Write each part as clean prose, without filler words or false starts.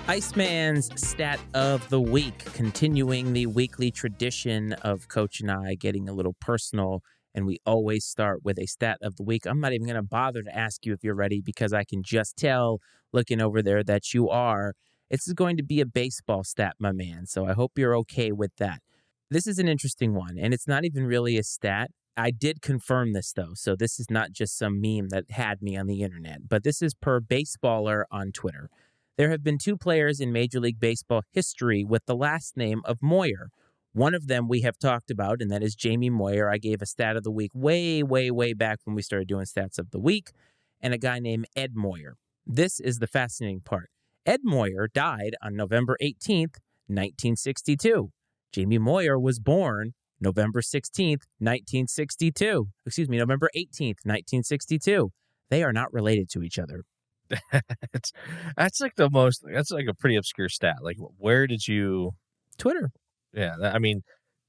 Iceman's Stat of the Week, continuing the weekly tradition of Coach and I getting a little personal, and we always start with a Stat of the Week. I'm not even going to bother to ask you if you're ready because I can just tell, looking over there, that you are. This is going to be a baseball stat, my man, so I hope you're okay with that. This is an interesting one, and it's not even really a stat. I did confirm this, though, so this is not just some meme that had me on the internet, but this is per Baseballer on Twitter. There have been two players in Major League Baseball history with the last name of Moyer. One of them we have talked about, and that is Jamie Moyer. I gave a stat of the week way back when we started doing stats of the week, and a guy named Ed Moyer. This is the fascinating part. Ed Moyer died on November 18th, 1962. Jamie Moyer was born November 16th, 1962. November 18th, 1962. They are not related to each other. That's like a pretty obscure stat. Like, where did you? Twitter. Yeah,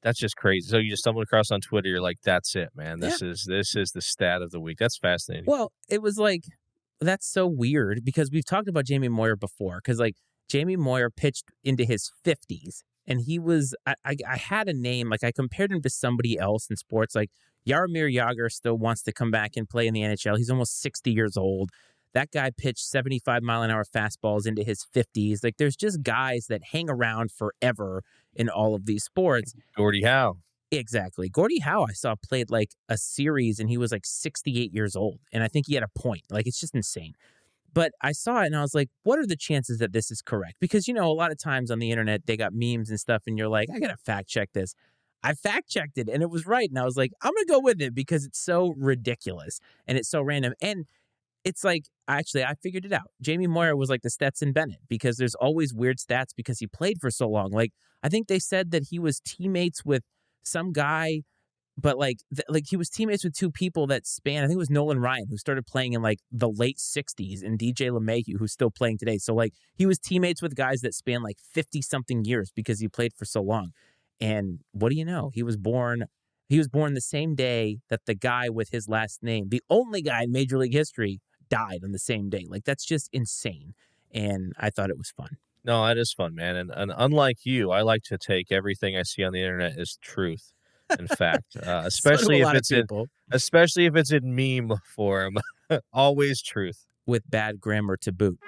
that's just crazy. So you just stumbled across on Twitter. You're like, that's it, man. This is the stat of the week. That's fascinating. Well, it was like, that's so weird because we've talked about Jamie Moyer before. Because like Jamie Moyer pitched into his 50s, and he was I had a name, like I compared him to somebody else in sports. Like Jaromir Jagr still wants to come back and play in the NHL. He's almost 60 years old. That guy pitched 75-mile-an-hour fastballs into his 50s. Like, there's just guys that hang around forever in all of these sports. Gordie Howe. Exactly. Gordie Howe, I saw, played like a series, and he was like 68 years old. And I think he had a point. Like, it's just insane. But I saw it, and I was like, what are the chances that this is correct? Because, a lot of times on the internet, they got memes and stuff, and you're like, I got to fact check this. I fact checked it, and it was right. And I was like, I'm going to go with it because it's so ridiculous, and it's so random. And it's like, actually, I figured it out. Jamie Moyer was like the Stetson Bennett because there's always weird stats because he played for so long. Like, I think they said that he was teammates with some guy, but like he was teammates with two people that span. I think it was Nolan Ryan, who started playing in like the late 60s, and DJ LeMahieu, who's still playing today. So like he was teammates with guys that span like 50 something years because he played for so long. And what do you know? He was born the same day that the guy with his last name, the only guy in Major League history, died on the same day. Like, that's just insane. And I thought it was fun. No, that is fun, man. And unlike you, I like to take everything I see on the internet as truth. In fact, especially if it's in meme form, always truth with bad grammar to boot.